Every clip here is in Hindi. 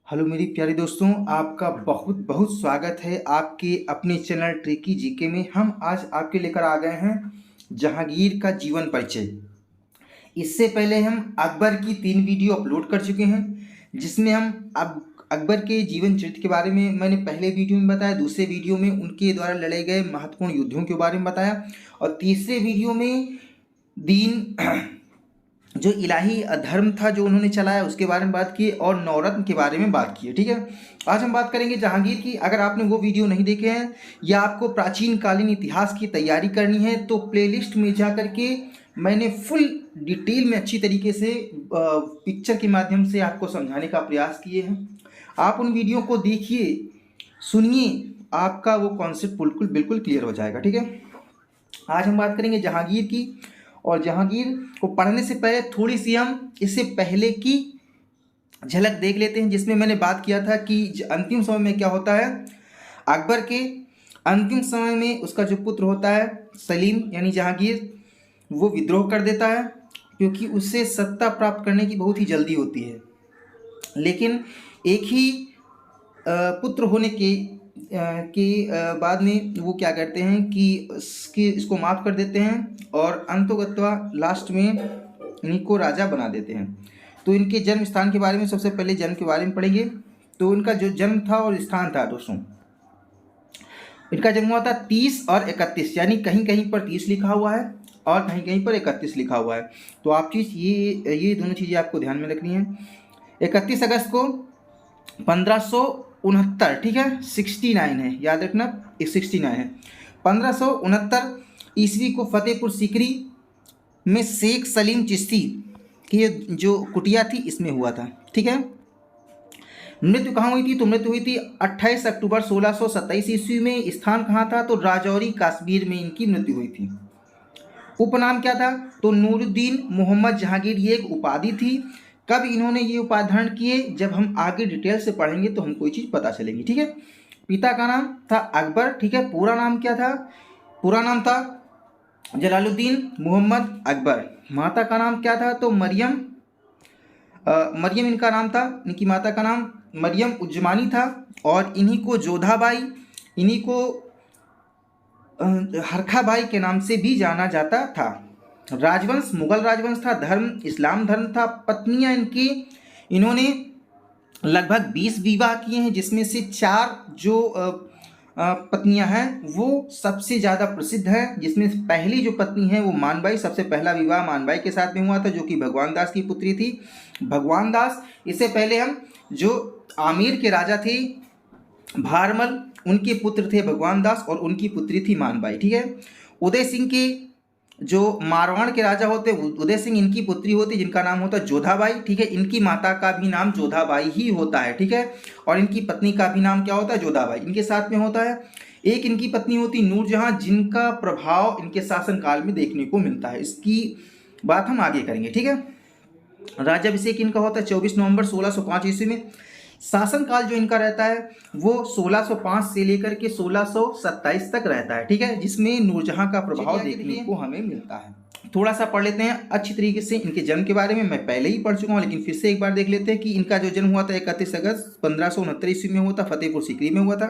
हेलो मेरी प्यारे दोस्तों, आपका बहुत बहुत स्वागत है आपके अपने चैनल ट्रिकी जीके में। हम आज आपके लेकर आ गए हैं जहांगीर का जीवन परिचय। इससे पहले हम अकबर की 3 वीडियो अपलोड कर चुके हैं, जिसमें हम अब अकबर के जीवन चरित्र के बारे में मैंने पहले वीडियो में बताया, दूसरे वीडियो में उनके द्वारा लड़े गए महत्वपूर्ण युद्धों के बारे में बताया, और तीसरे वीडियो में दीन जो इलाही धर्म था जो उन्होंने चलाया उसके बारे में बात की, और नवरत्न के बारे में बात की है। ठीक है, आज हम बात करेंगे जहांगीर की। अगर आपने वो वीडियो नहीं देखे हैं या आपको प्राचीन कालीन इतिहास की तैयारी करनी है तो प्लेलिस्ट में जा करके मैंने फुल डिटेल में अच्छी तरीके से पिक्चर के माध्यम से आपको समझाने का प्रयास किए हैं। आप उन वीडियो को देखिए, सुनिए, आपका वो कॉन्सेप्ट बिल्कुल बिल्कुल क्लियर हो जाएगा। ठीक है, आज हम बात करेंगे जहांगीर की, और जहांगीर को पढ़ने से पहले थोड़ी सी हम इससे पहले की झलक देख लेते हैं, जिसमें मैंने बात किया था कि अंतिम समय में क्या होता है। अकबर के अंतिम समय में उसका जो पुत्र होता है सलीम यानी जहांगीर, वो विद्रोह कर देता है, क्योंकि उससे सत्ता प्राप्त करने की बहुत ही जल्दी होती है। लेकिन एक ही पुत्र होने के बाद में वो क्या करते हैं कि इसको माफ़ कर देते हैं, और अंतोगत्वा लास्ट में इनको राजा बना देते हैं। तो इनके जन्म स्थान के बारे में सबसे पहले जन्म के बारे में पढ़ेंगे। तो इनका जो जन्म था और स्थान था दोस्तों, इनका जन्म हुआ था 30 और 31, यानी कहीं कहीं पर 30 लिखा हुआ है और कहीं कहीं पर 31 लिखा हुआ है। तो आप चीज़ ये दोनों चीज़ें आपको ध्यान में रखनी है। 31 अगस्त को 1569, ठीक है, 69 है, याद रखना 69 है। 1569 ईस्वी को फतेहपुर सीकरी में शेख सलीम चिश्ती की जो कुटिया थी इसमें हुआ था। ठीक है, मृत्यु कहाँ हुई थी? तो मृत्यु हुई थी 28 अक्टूबर 1627 ईस्वी में। स्थान कहाँ था? तो राजौरी कश्मीर में इनकी मृत्यु हुई थी। उपनाम क्या था? तो नूरुद्दीन मोहम्मद जहांगीर, ये एक उपाधि थी। कब इन्होंने ये उपाधि धारण किए? जब हम आगे डिटेल से पढ़ेंगे तो हमको ये चीज़ पता चलेगी। ठीक है, पिता का नाम था अकबर। ठीक है, पूरा नाम क्या था? पूरा नाम था जलालुद्दीन मोहम्मद अकबर। माता का नाम क्या था? तो मरियम मरियम इनका नाम था। इनकी माता का नाम मरियम उज्जमानी था, और इन्हीं को जोधाबाई, इन्हीं को हरखाबाई के नाम से भी जाना जाता था। राजवंश मुगल राजवंश था। धर्म इस्लाम धर्म था। पत्नियां इनकी, इन्होंने लगभग 20 विवाह किए हैं, जिसमें से 4 जो पत्नियां हैं वो सबसे ज़्यादा प्रसिद्ध हैं। जिसमें पहली जो पत्नी है वो मानबाई, सबसे पहला विवाह मानबाई के साथ में हुआ था, जो कि भगवान दास की पुत्री थी। भगवान दास, इससे पहले हम जो आमेर के राजा थे भारमल, उनके पुत्र थे भगवान दास, और उनकी पुत्री थी मानबाई। ठीक है, उदय सिंह के जो मारवाड़ के राजा होते उदय सिंह, इनकी पुत्री होती जिनका नाम होता जोधाबाई। ठीक है, इनकी माता का भी नाम जोधाबाई ही होता है। ठीक है, और इनकी पत्नी का भी नाम क्या होता है? जोधाबाई। इनके साथ में होता है एक इनकी पत्नी होती नूरजहां, जिनका प्रभाव इनके शासनकाल में देखने को मिलता है। इसकी बात हम आगे करेंगे। ठीक है, राज्याभिषेक इनका होता है 24 नवंबर 1605 ईस्वी में। शासनकाल जो इनका रहता है वो 1605 से लेकर के 1627 तक रहता है। ठीक है, जिसमें नूरजहां का प्रभाव देखने को हमें मिलता है। थोड़ा सा पढ़ लेते हैं अच्छी तरीके से। इनके जन्म के बारे में मैं पहले ही पढ़ चुका हूँ, लेकिन फिर से एक बार देख लेते हैं कि इनका जो जन्म हुआ था 31 अगस्त 1569 ईस्वी में हुआ था, फतेहपुर सीकरी में हुआ था।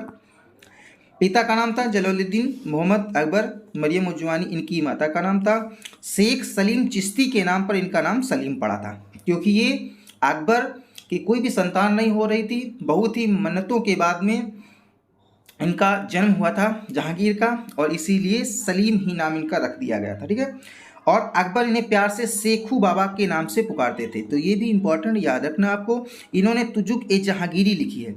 पिता का नाम था जलालुद्दीन मोहम्मद अकबर। मरियम उज्जमानी इनकी माता का नाम था। शेख सलीम चिश्ती के नाम पर इनका नाम सलीम पड़ा था, क्योंकि ये अकबर की कोई भी संतान नहीं हो रही थी। बहुत ही मन्नतों के बाद में इनका जन्म हुआ था जहांगीर का, और इसीलिए सलीम ही नाम इनका रख दिया गया था। ठीक है, और अकबर इन्हें प्यार से शेखू बाबा के नाम से पुकारते थे। तो ये भी इंपॉर्टेंट याद रखना आपको। इन्होंने तुजुक ए जहांगीरी लिखी है।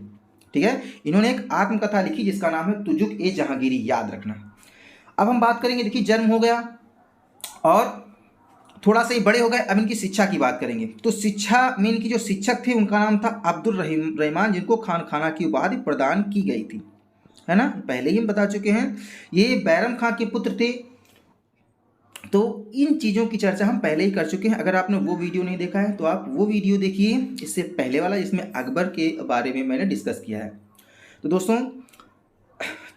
ठीक है, इन्होंने एक आत्मकथा लिखी जिसका नाम है तुजुक ए जहांगीरी, याद रखना। अब हम बात करेंगे, देखिए जन्म हो गया और थोड़ा सा ही बड़े हो गए। अब इनकी शिक्षा की बात करेंगे। तो शिक्षा में इनकी जो शिक्षक थे उनका नाम था अब्दुल रहमान, जिनको खान खाना की उपाधि प्रदान की गई थी, है ना, पहले ही हम बता चुके हैं। ये बैरम खां के पुत्र थे। तो इन चीज़ों की चर्चा हम पहले ही कर चुके हैं। अगर आपने वो वीडियो नहीं देखा है तो आप वो वीडियो देखिए, इससे पहले वाला, जिसमें अकबर के बारे में मैंने डिस्कस किया है। तो दोस्तों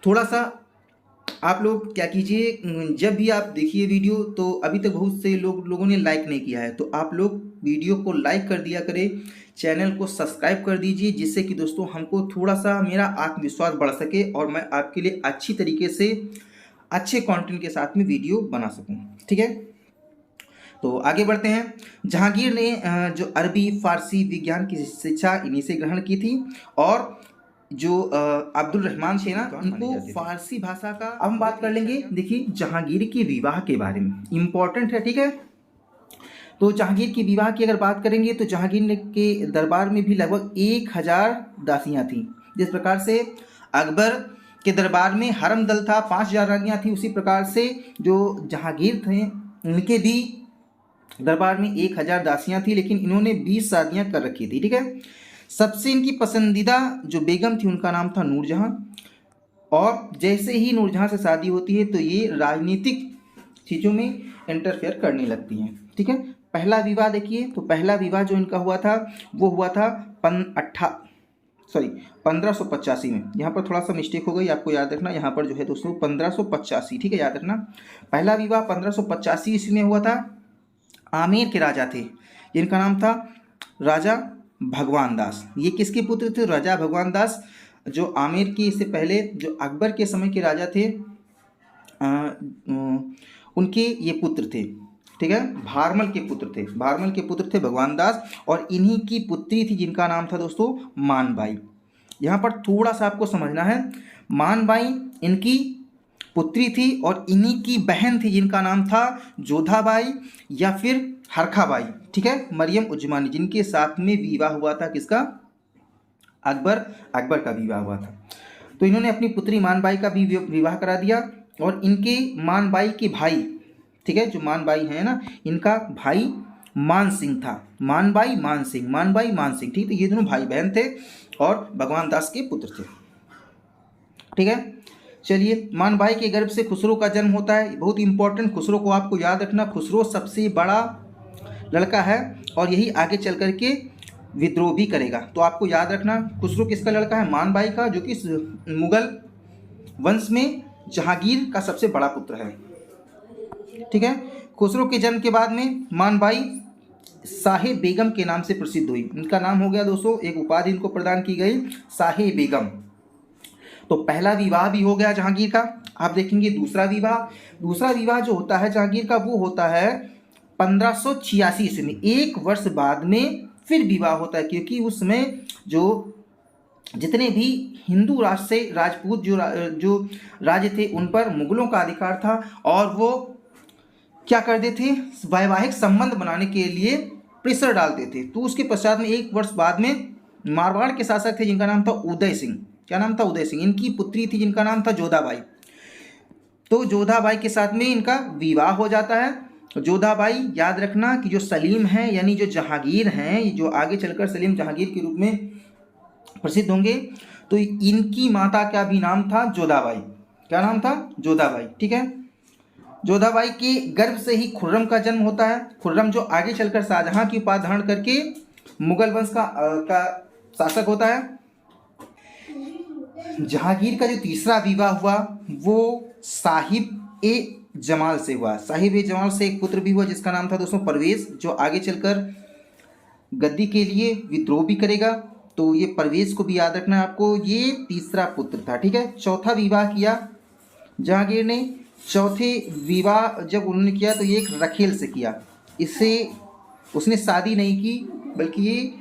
थोड़ा सा आप लोग क्या कीजिए, जब भी आप देखिए वीडियो, तो अभी तक बहुत से लोगों ने लाइक नहीं किया है, तो आप लोग वीडियो को लाइक कर दिया करें, चैनल को सब्सक्राइब कर दीजिए, जिससे कि दोस्तों हमको थोड़ा सा मेरा आत्मविश्वास बढ़ सके और मैं आपके लिए अच्छी तरीके से अच्छे कंटेंट के साथ में वीडियो बना सकूं। ठीक है, तो आगे बढ़ते हैं। जहांगीर ने जो अरबी, फारसी, विज्ञान की शिक्षा इन्हीं से ग्रहण की थी, और जो अब्दुल रहमान थे ना, उनको फारसी भाषा का। अब हम बात कर लेंगे, देखिए जहांगीर के विवाह के बारे में, इम्पोर्टेंट है। ठीक है, तो जहांगीर की विवाह की अगर बात करेंगे तो जहांगीर के दरबार में भी लगभग 1000 दासियां थीं। जिस प्रकार से अकबर के दरबार में हरम दल था, 5000 रानियां थी, उसी प्रकार से जो जहांगीर थे उनके भी दरबार में 1000 दासियां थी, लेकिन इन्होंने 20 शादियां कर रखी थी। ठीक है, सबसे इनकी पसंदीदा जो बेगम थी उनका नाम था नूरजहां, और जैसे ही नूरजहां से शादी होती है तो ये राजनीतिक चीज़ों में इंटरफेयर करने लगती हैं। ठीक है, पहला विवाह देखिए, तो पहला विवाह जो इनका हुआ था वो हुआ था 1585 में। यहाँ पर थोड़ा सा मिस्टेक हो गई, आपको याद रखना, यहाँ पर जो है दोस्तों 1585। ठीक है, याद रखना, पहला विवाह 1585 ईस्वी में हुआ था। आमेर के राजा थे, जिनका नाम था राजा भगवान दास। ये किसके पुत्र थे? राजा भगवान दास, जो आमेर की, इससे पहले जो अकबर के समय के राजा थे उनके ये पुत्र थे। ठीक है, भारमल के पुत्र थे, भारमल के पुत्र थे भगवान दास, और इन्हीं की पुत्री थी जिनका नाम था दोस्तों मानबाई। यहाँ पर थोड़ा सा आपको समझना है, मानबाई इनकी पुत्री थी, और इन्हीं की बहन थी जिनका नाम था जोधाबाई या फिर हरखाबाई। ठीक है, मरियम उज्जमानी, जिनके साथ में विवाह हुआ था किसका? अकबर का विवाह हुआ था। तो इन्होंने अपनी पुत्री मानबाई का भी विवाह करा दिया, और इनके मानबाई के भाई, ठीक है, जो मानबाई है ना, इनका भाई मान सिंह था। मानबाई मान सिंह। ठीक, तो ये दोनों भाई बहन थे और भगवान दास के पुत्र थे। ठीक है, चलिए, मानबाई के गर्भ से खुसरो का जन्म होता है। बहुत इंपॉर्टेंट, खुसरो को आपको याद रखना, खुसरो सबसे बड़ा लड़का है और यही आगे चल करके विद्रोह भी करेगा। तो आपको याद रखना, खुसरो किसका लड़का है? मानबाई का, जो कि मुगल वंश में जहांगीर का सबसे बड़ा पुत्र है। ठीक है, खुसरो के जन्म के बाद में मानबाई साहे बेगम के नाम से प्रसिद्ध हुई। इनका नाम हो गया दोस्तों, एक उपाधि इनको प्रदान की गई, साहे बेगम। तो पहला विवाह भी हो गया जहांगीर का। आप देखेंगे दूसरा विवाह जो होता है जहांगीर का, वो होता है 1586 ईस्वी में। 1 वर्ष बाद में फिर विवाह होता है, क्योंकि उस समय जो जितने भी हिंदू राष्ट्र से राजपूत जो राज्य थे उन पर मुगलों का अधिकार था, और वो क्या करते थे? वैवाहिक संबंध बनाने के लिए प्रेशर डालते थे। तो उसके पश्चात में 1 वर्ष बाद में मारवाड़ के शासक थे जिनका नाम था उदय सिंह। क्या नाम था? उदय सिंह। इनकी पुत्री थी जिनका नाम था जोधाबाई। तो जोधाबाई के साथ में इनका विवाह हो जाता है। जोधाबाई, याद रखना कि जो सलीम है, यानी जो जहांगीर हैं, जो आगे चलकर सलीम जहांगीर के रूप में प्रसिद्ध होंगे, तो इनकी माता का भी नाम था जोधाबाई। क्या नाम था? जोधाबाई। ठीक है, जोधाबाई के गर्भ से ही खुर्रम का जन्म होता है। खुर्रम जो आगे चलकर शाहजहां की उपाधि धारण करके मुगल वंश का शासक होता है। जहांगीर का जो तीसरा विवाह हुआ वो साहिब ए जमाल से हुआ। साहिब ए जमाल से एक पुत्र भी हुआ जिसका नाम था दोस्तों परवेज, जो आगे चलकर गद्दी के लिए विद्रोह भी करेगा। तो ये परवेज को भी याद रखना है आपको, ये तीसरा पुत्र था। ठीक है, चौथा विवाह किया जहांगीर ने। चौथे विवाह जब उन्होंने किया तो ये एक रखेल से किया। इससे उसने शादी नहीं की, बल्कि ये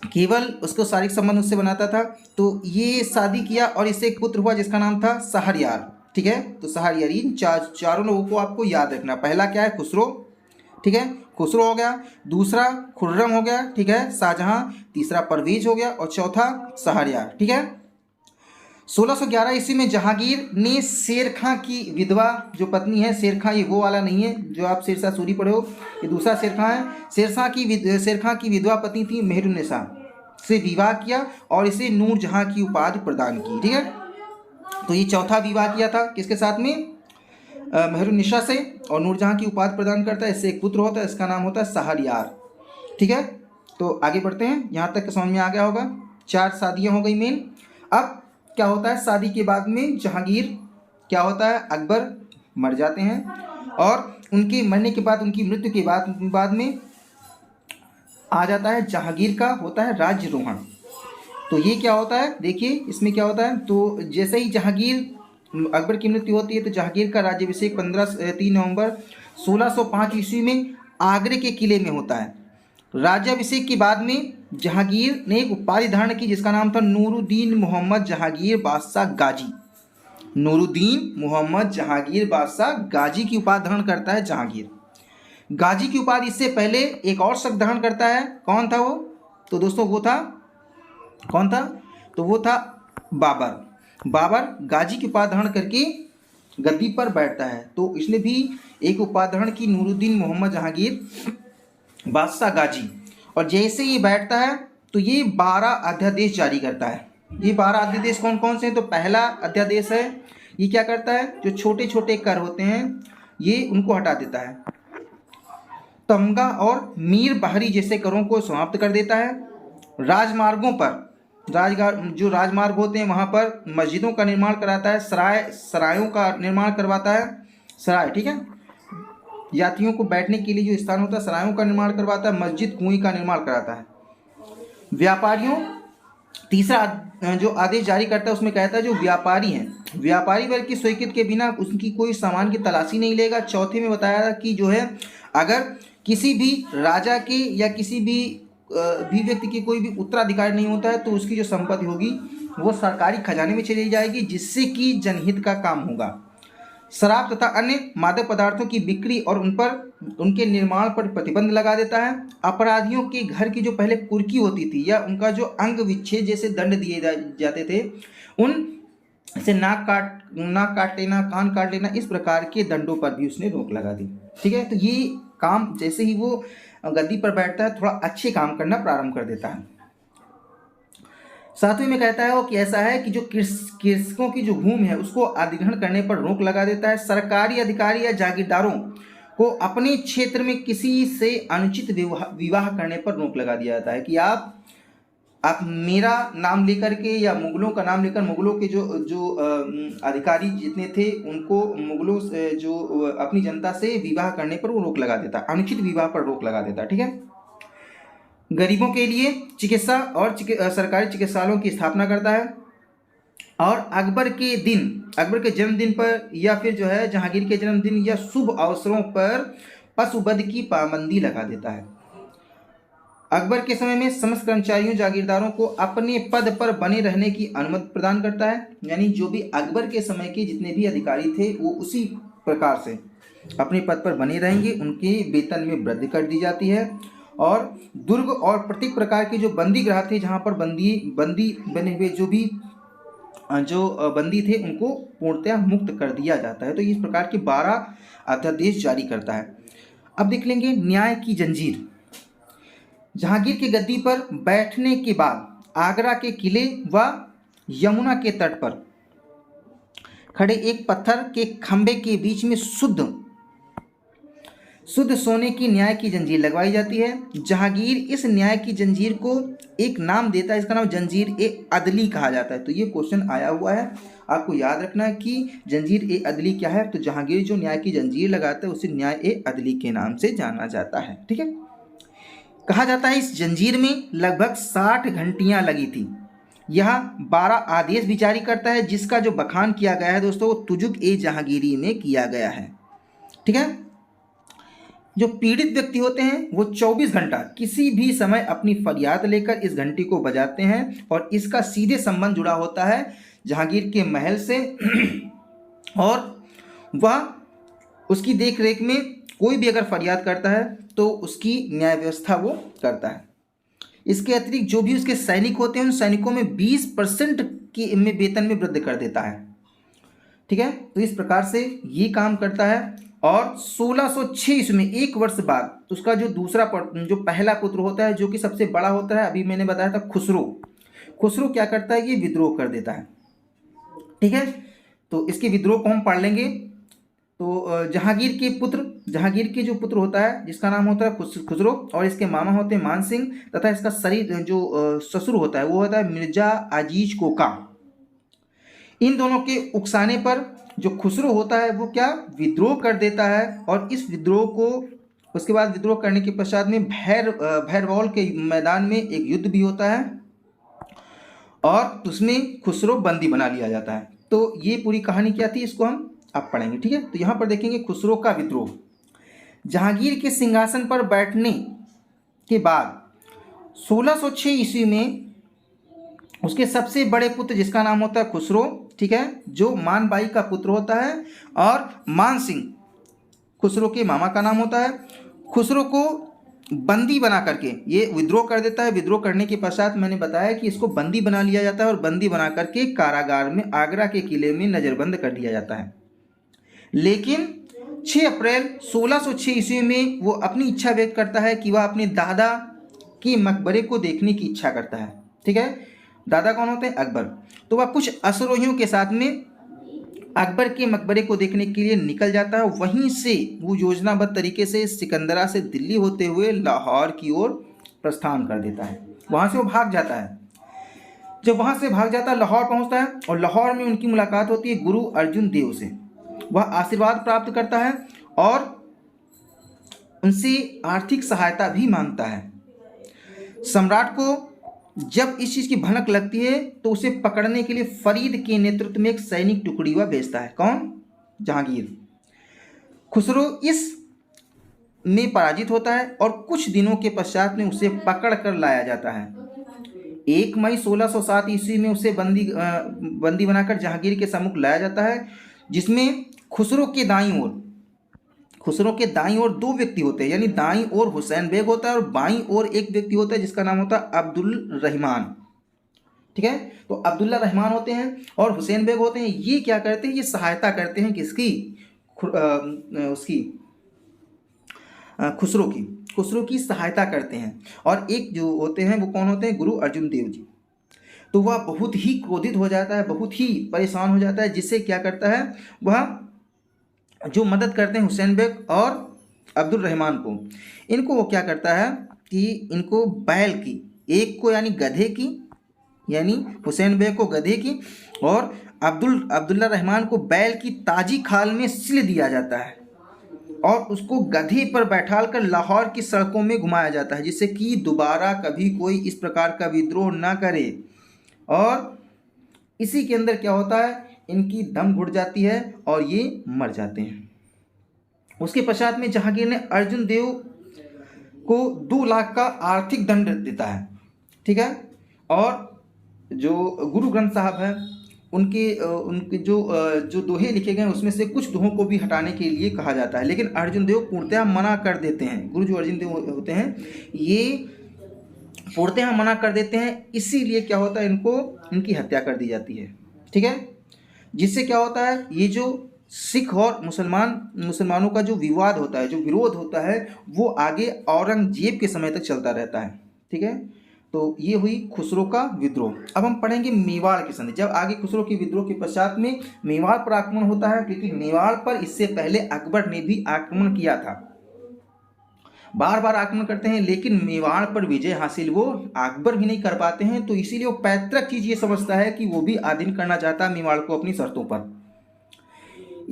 केवल उसको शारीरिक संबंध उससे बनाता था। तो ये शादी किया और इससे एक पुत्र हुआ जिसका नाम था शहरयार। ठीक है, तो शहरयार, इन चारों लोगों को आपको याद रखना। पहला क्या है? खुसरो। ठीक है, खुसरो हो गया। दूसरा खुर्रम हो गया। ठीक है, शाहजहां। तीसरा परवेज हो गया, और चौथा शहरयार। ठीक है, 1611 ईस्वी में जहांगीर ने शेर खां की विधवा जो पत्नी है, शेर खां ये वो वाला नहीं है जो आप शेरशाह सूरी पढ़े हो, ये दूसरा शेर खां है। शेर खां की विधवा पत्नी थी मेहरुन्निसा से विवाह किया और इसे नूरजहां की उपाधि प्रदान की। ठीक है, तो ये चौथा विवाह किया था किसके साथ में? मेहरुन्निसा से, और नूरजहां की उपाधि प्रदान करता है। इससे एक पुत्र होता है, इसका नाम होता है शहरयार। ठीक है, तो आगे बढ़ते हैं, यहाँ तक समझ में आ गया होगा। 4 शादियाँ हो गई मेन। अब क्या होता है शादी के बाद में? जहांगीर क्या होता है? अकबर मर जाते हैं, और उनके मरने के बाद, उनकी मृत्यु के बाद में आ जाता है जहांगीर का होता है राज्यरोहण। तो ये क्या होता है, देखिए इसमें क्या होता है, तो जैसे ही जहांगीर अकबर की मृत्यु होती है तो जहांगीर का राज्याभिषेक 3 नवंबर 1605 ईस्वी में आगरे के किले में होता है। राज्याभिषेक के बाद में जहांगीर ने एक उपाधि धारण की जिसका नाम था नूरुद्दीन मोहम्मद जहांगीर बादशाह गाजी। नूरुद्दीन मोहम्मद जहांगीर बादशाह गाजी की उपाधि धारण करता है जहांगीर। गाजी की उपाधि इससे पहले एक और शख्स धारण करता है, कौन था वो, तो दोस्तों वो था, कौन था, तो वो था बाबर। बाबर गाजी की उपाधि धारण करके गद्दी पर बैठता है। तो इसने भी एक उपाधि धारण की नूरुद्दीन मोहम्मद जहांगीर बादशाह गाजी। और जैसे ये बैठता है तो ये 12 अध्यादेश जारी करता है। ये 12 अध्यादेश कौन कौन से हैं, तो पहला अध्यादेश है, ये क्या करता है, जो छोटे छोटे कर होते हैं ये उनको हटा देता है। तमगा और मीर बाहरी जैसे करों को समाप्त कर देता है। राजमार्गों पर जो राजमार्ग होते हैं वहाँ पर मस्जिदों का निर्माण कराता है। सरायों का निर्माण करवाता है, सराय, ठीक है, यात्रियों को बैठने के लिए जो स्थान होता है सरायों का निर्माण करवाता है। मस्जिद कुएं का निर्माण कराता है। व्यापारियों, तीसरा जो आदेश जारी करता है उसमें कहता है जो व्यापारी हैं, व्यापारी वर्ग की स्वीकृति के बिना उनकी कोई सामान की तलाशी नहीं लेगा। चौथे में बताया कि जो है अगर किसी भी राजा के या किसी भी व्यक्ति की कोई भी उत्तराधिकारी नहीं होता है तो उसकी जो संपत्ति होगी वो सरकारी खजाने में चली जाएगी, जिससे कि जनहित का काम होगा। शराब तथा अन्य मादक पदार्थों की बिक्री और उनके निर्माण पर प्रतिबंध लगा देता है। अपराधियों के घर की जो पहले कुर्की होती थी या उनका जो अंग विच्छेद जैसे दंड दिए जाते थे, उन से नाक काट लेना, कान काट लेना, इस प्रकार के दंडों पर भी उसने रोक लगा दी। ठीक है, तो ये काम जैसे ही वो गद्दी पर बैठता है थोड़ा अच्छे काम करना प्रारंभ कर देता है। सातवें में कहता है वो कि ऐसा है कि जो कृषकों की जो भूमि है उसको अधिग्रहण करने पर रोक लगा देता है। सरकारी अधिकारी या जागीरदारों को अपने क्षेत्र में किसी से अनुचित विवाह करने पर रोक लगा दिया जाता है कि आप मेरा नाम लेकर के या मुगलों का नाम लेकर मुगलों के जो अधिकारी जितने थे उनको मुगलों से जो अपनी जनता से विवाह करने पर वो रोक लगा देता, अनुचित विवाह पर रोक लगा देता। ठीक है, गरीबों के लिए चिकित्सा और सरकारी चिकित्सालयों की स्थापना करता है। और अकबर के जन्मदिन पर या फिर जो है जहांगीर के जन्मदिन या शुभ अवसरों पर पशुवध की पाबंदी लगा देता है। अकबर के समय में समस्त कर्मचारियों जागीरदारों को अपने पद पर बने रहने की अनुमति प्रदान करता है। यानी जो भी अकबर के समय के जितने भी अधिकारी थे वो उसी प्रकार से अपने पद पर बने रहेंगे, उनके वेतन में वृद्धि कर दी जाती है। और दुर्ग और प्रत्येक प्रकार के जो बंदी गृह थे जहाँ पर बंदी बने हुए जो बंदी थे उनको पूर्णतः मुक्त कर दिया जाता है। तो इस प्रकार के 12 अध्यादेश जारी करता है। अब देख लेंगे न्याय की जंजीर। जहांगीर की गद्दी पर बैठने के बाद आगरा के किले व यमुना के तट पर खड़े एक पत्थर के खंभे के बीच में शुद्ध सोने की न्याय की जंजीर लगवाई जाती है। जहांगीर इस न्याय की जंजीर को एक नाम देता है, इसका नाम जंजीर ए अदली कहा जाता है। तो ये क्वेश्चन आया हुआ है, आपको याद रखना है कि जंजीर ए अदली क्या है। तो जहांगीर जो न्याय की जंजीर लगाता है उसे न्याय ए अदली के नाम से जाना जाता है। ठीक है, कहा जाता है इस जंजीर में लगभग 60 घंटियां लगी थी। यह 12 आदेश भी जारी करता है जिसका जो बखान किया गया है दोस्तों वो तुजुक ए जहांगीरी में किया गया है। ठीक है, जो पीड़ित व्यक्ति होते हैं वो 24 घंटा किसी भी समय अपनी फरियाद लेकर इस घंटी को बजाते हैं और इसका सीधे संबंध जुड़ा होता है जहांगीर के महल से और वह उसकी देख रेख में कोई भी अगर फरियाद करता है तो उसकी न्याय व्यवस्था वो करता है। इसके अतिरिक्त जो भी उसके सैनिक होते हैं उन सैनिकों में 20% की में वेतन में वृद्धि कर देता है। ठीक है, तो इस प्रकार से ये काम करता है। और 1606 ईस्वी में 1 वर्ष बाद उसका जो जो पहला पुत्र होता है जो कि सबसे बड़ा होता है, अभी मैंने बताया था खुसरो क्या करता है, ये विद्रोह कर देता है। ठीक है, तो इसके विद्रोह को हम पढ़ लेंगे। तो जहांगीर के जो पुत्र होता है जिसका नाम होता है खुसरो और इसके मामा होते हैं मान सिंह तथा इसका जो ससुर होता है वो होता है मिर्जा अजीज कोका। इन दोनों के उकसाने पर जो खुसरो होता है वो क्या विद्रोह कर देता है और इस विद्रोह को उसके बाद विद्रोह करने के पश्चात में भैरवौल के मैदान में एक युद्ध भी होता है और उसमें खुसरो बंदी बना लिया जाता है। तो ये पूरी कहानी क्या थी, इसको हम अब पढ़ेंगे। ठीक है, तो यहाँ पर देखेंगे खुसरो का विद्रोह। जहांगीर के सिंहासन पर बैठने के बाद 1606 ईस्वी में उसके सबसे बड़े पुत्र, जिसका नाम होता है खुसरो, ठीक है, जो मानबाई का पुत्र होता है, और मान सिंह खुसरो के मामा का नाम होता है, खुसरो को बंदी बना करके ये विद्रोह कर देता है। विद्रोह करने के पश्चात मैंने बताया कि इसको बंदी बना लिया जाता है और बंदी बना करके कारागार में आगरा के किले में नज़रबंद कर दिया जाता है। लेकिन 6 अप्रैल 1606 ईस्वी में वो अपनी इच्छा व्यक्त करता है कि वह अपने दादा के मकबरे को देखने की इच्छा करता है। ठीक है, दादा कौन होते हैं, अकबर। तो वह कुछ अश्वरोहियों के साथ में अकबर के मकबरे को देखने के लिए निकल जाता है। वहीं से वो योजनाबद्ध तरीके से सिकंदरा से दिल्ली होते हुए लाहौर की ओर प्रस्थान कर देता है। वहाँ से वो भाग जाता है। जब वहाँ से भाग जाता है, लाहौर पहुँचता है और लाहौर में उनकी मुलाकात होती है गुरु अर्जुन देव से। वह आशीर्वाद प्राप्त करता है और उनसे आर्थिक सहायता भी मांगता है। सम्राट को जब इस चीज़ की भनक लगती है तो उसे पकड़ने के लिए फरीद के नेतृत्व में एक सैनिक टुकड़ी वह भेजता है। कौन, जहांगीर। खुसरो इस में पराजित होता है और कुछ दिनों के पश्चात में उसे पकड़ कर लाया जाता है। 1 मई 1607 ईस्वी में उसे बंदी बनाकर जहांगीर के सम्मुख लाया जाता है, जिसमें खुसरो के दाईं ओर 2 व्यक्ति होते हैं, यानी दाईं ओर हुसैन बेग होता है और बाईं ओर एक व्यक्ति होता है जिसका नाम होता है अब्दुल रहमान। ठीक है, तो अब्दुल्ला रहमान होते हैं और हुसैन बेग होते हैं। ये क्या करते हैं, ये सहायता करते हैं किसकी, खुसरो की सहायता करते हैं। और एक जो होते हैं वो कौन होते हैं, गुरु अर्जुन देव जी। तो वह बहुत ही क्रोधित हो जाता है, बहुत ही परेशान हो जाता है, जिससे क्या करता है, वह जो मदद करते हैं हुसैन बेग और अब्दुल रहमान को, इनको वो क्या करता है कि इनको बैल की, एक को यानी गधे की, यानी हुसैन बेग को गधे की और अब्दुल्ला रहमान को बैल की ताजी खाल में सिल दिया जाता है और उसको गधे पर बैठाल कर लाहौर की सड़कों में घुमाया जाता है, जिससे कि दोबारा कभी कोई इस प्रकार का विद्रोह ना करे। और इसी के अंदर क्या होता है, इनकी दम घुट जाती है और ये मर जाते हैं। उसके पश्चात में जहांगीर ने अर्जुन देव को 2 लाख का आर्थिक दंड देता है। ठीक है, और जो गुरु ग्रंथ साहब हैं उनके जो दोहे लिखे गए उसमें से कुछ दोहों को भी हटाने के लिए कहा जाता है, लेकिन अर्जुन देव पूर्णतः मना कर देते हैं। गुरु जो अर्जुन देव होते हैं ये पूर्णतः मना कर देते हैं, इसीलिए क्या होता है, इनकी हत्या कर दी जाती है। ठीक है, जिससे क्या होता है, ये जो सिख और मुसलमानों का जो विवाद होता है, जो विरोध होता है, वो आगे औरंगजेब के समय तक चलता रहता है। ठीक है, तो ये हुई खुसरो का विद्रोह। अब हम पढ़ेंगे मेवाड़ की संधि। जब आगे खुसरो के विद्रोह के पश्चात में मेवाड़ पर आक्रमण होता है, क्योंकि मेवाड़ पर इससे पहले अकबर ने भी आक्रमण किया था। बार बार आक्रमण करते हैं, लेकिन मेवाड़ पर विजय हासिल वो अकबर भी नहीं कर पाते हैं। तो इसीलिए वो पैतृक चीज ये समझता है कि वो भी अधीन करना चाहता है मेवाड़ को अपनी शर्तों पर।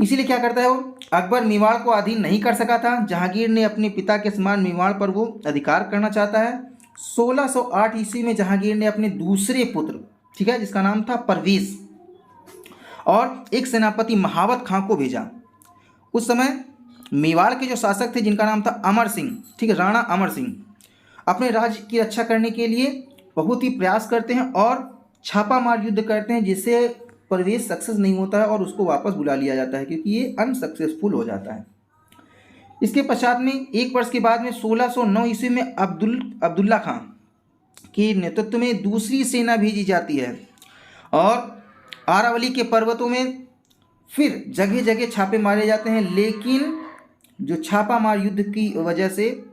इसीलिए क्या करता है, वो अकबर मेवाड़ को अधीन नहीं कर सका था। जहांगीर ने अपने पिता के समान मेवाड़ पर वो अधिकार करना चाहता है। 1608 ईस्वी में जहांगीर ने अपने दूसरे पुत्र, ठीक है, जिसका नाम था परवेज, और एक सेनापति महावत खां को भेजा। उस समय मेवाड़ के जो शासक थे जिनका नाम था अमर सिंह, ठीक है, राणा अमर सिंह, अपने राज्य की रक्षा करने के लिए बहुत ही प्रयास करते हैं और छापामार युद्ध करते हैं, जिससे परवेज सक्सेस नहीं होता है और उसको वापस बुला लिया जाता है, क्योंकि ये अनसक्सेसफुल हो जाता है। इसके पश्चात में 1 वर्ष के बाद में 1609 ईस्वी में अब्दुल्ला खां के नेतृत्व में दूसरी सेना भेजी जाती है और आरावली के पर्वतों में फिर जगह जगह छापे मारे जाते हैं। लेकिन जो छापामार युद्ध की वजह से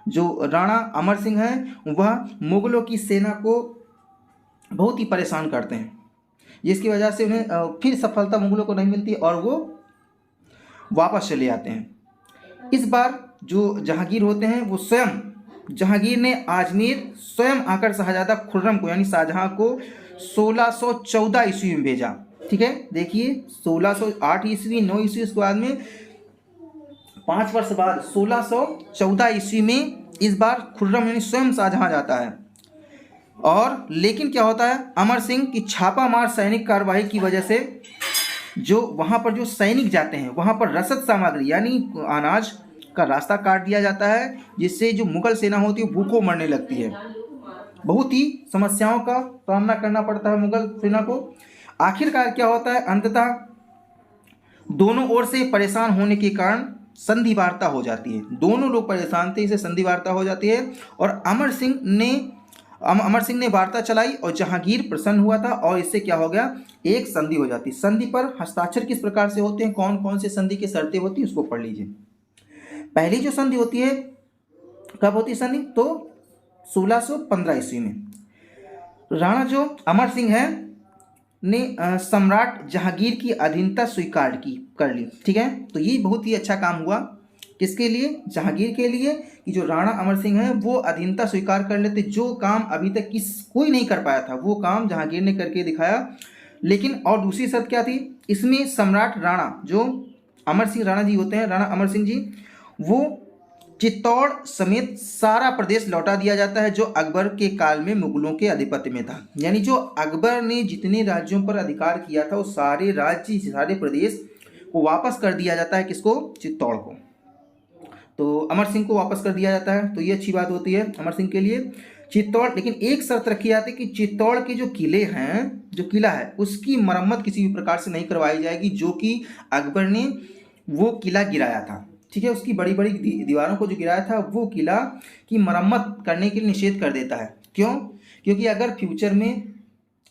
जो राणा अमर सिंह हैं वह मुगलों की सेना को बहुत ही परेशान करते हैं, जिसकी वजह से उन्हें फिर सफलता मुगलों को नहीं मिलती और वो वापस चले आते हैं। इस बार जो जहांगीर होते हैं वो स्वयं, जहांगीर ने अजमेर स्वयं आकर शाहजादा खुर्रम को, यानी शाहजहां को 1614 ईस्वी में भेजा। ठीक है, देखिए 1608 ईस्वी, 9 ईस्वी, उसके बाद में 5 वर्ष बाद 1614 ईस्वी में इस बार खुर्रम यानी स्वयं शाहजहां जाता है। और लेकिन क्या होता है, अमर सिंह की छापामार सैनिक कार्रवाई की वजह से जो वहाँ पर जो सैनिक जाते हैं वहाँ पर रसद सामग्री यानी अनाज का रास्ता काट दिया जाता है, जिससे जो मुगल सेना होती है भूखों मरने लगती है। बहुत ही समस्याओं का सामना करना पड़ता है मुगल सेना को। आखिरकार क्या होता है, अंततः दोनों ओर से परेशान होने के कारण संधि वार्ता हो जाती है। दोनों लोग परेशान थे, इसे संधि वार्ता हो जाती है और अमर सिंह ने वार्ता चलाई और जहांगीर प्रसन्न हुआ था और इससे क्या हो गया, एक संधि हो जाती है। संधि पर हस्ताक्षर किस प्रकार से होते हैं, कौन कौन से संधि की शर्तें होती है, उसको पढ़ लीजिए। पहली जो संधि होती है, कब होती है संधि, तो 1615 ईस्वी में राणा जो अमर सिंह है ने सम्राट जहांगीर की अधीनता स्वीकार कर ली। ठीक है, तो ये बहुत ही अच्छा काम हुआ किसके लिए, जहांगीर के लिए, कि जो राणा अमर सिंह है वो अधीनता स्वीकार कर लेते। जो काम अभी तक कोई नहीं कर पाया था वो काम जहांगीर ने करके दिखाया। लेकिन और दूसरी शर्त क्या थी इसमें, सम्राट राणा जो अमर सिंह राणा जी होते हैं, राणा अमर सिंह जी, वो चित्तौड़ समेत सारा प्रदेश लौटा दिया जाता है जो अकबर के काल में मुगलों के आधिपत्य में था। यानी जो अकबर ने जितने राज्यों पर अधिकार किया था वो सारे राज्य, सारे प्रदेश को वापस कर दिया जाता है। किसको, चित्तौड़ को। तो अमर सिंह को वापस कर दिया जाता है, तो ये अच्छी बात होती है अमर सिंह के लिए। चित्तौड़, लेकिन एक शर्त रखी जाती है कि चित्तौड़ के जो किले हैं, जो किला है उसकी मरम्मत किसी भी प्रकार से नहीं करवाई जाएगी, जो कि अकबर ने वो किला गिराया था। ठीक है, उसकी बड़ी बड़ी दीवारों को जो गिराया था वो किला की मरम्मत करने के लिए निषेध कर देता है। क्यों, क्योंकि अगर फ्यूचर में,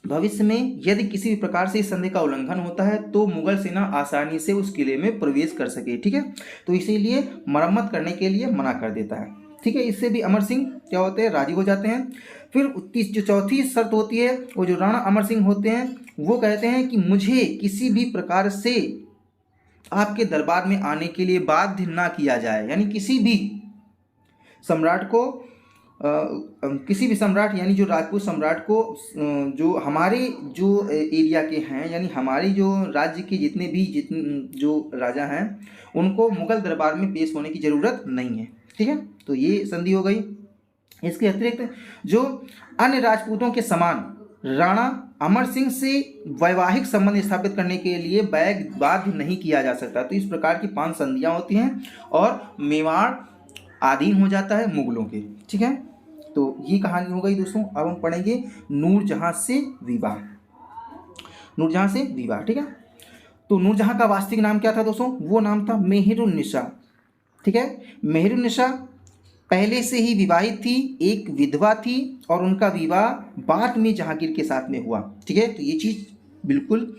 भविष्य में यदि किसी भी प्रकार से इस संधि का उल्लंघन होता है तो मुगल सेना आसानी से उस किले में प्रवेश कर सके। ठीक है, तो इसीलिए मरम्मत करने के लिए मना कर देता है। ठीक है, इससे भी अमर सिंह क्या होते हैं, राजी हो जाते हैं। फिर जो चौथी शर्त होती है, वो जो राणा अमर सिंह होते हैं वो कहते हैं कि मुझे किसी भी प्रकार से आपके दरबार में आने के लिए बाध्य ना किया जाए। यानी किसी भी सम्राट को किसी भी सम्राट यानी जो राजपूत सम्राट को जो हमारे जो एरिया के हैं, यानी हमारी जो राज्य के जितने जो राजा हैं उनको मुगल दरबार में पेश होने की ज़रूरत नहीं है। ठीक है, तो ये संधि हो गई। इसके अतिरिक्त जो अन्य राजपूतों के समान राणा अमर सिंह से वैवाहिक संबंध स्थापित करने के लिए बाध्य नहीं किया जा सकता। तो इस प्रकार की 5 संधियां होती हैं और मेवाड़ अधीन हो जाता है मुगलों के। ठीक है, तो ये कहानी हो गई दोस्तों। अब हम पढ़ेंगे नूरजहां से विवाह। नूरजहां से विवाह, ठीक है। तो नूरजहां का वास्तविक नाम क्या था दोस्तों, वो नाम था मेहरुन्निसा। ठीक है, मेहरुन्निसा पहले से ही विवाहित थी, एक विधवा थी और उनका विवाह बाद में जहांगीर के साथ में हुआ। ठीक है, तो ये चीज़ बिल्कुल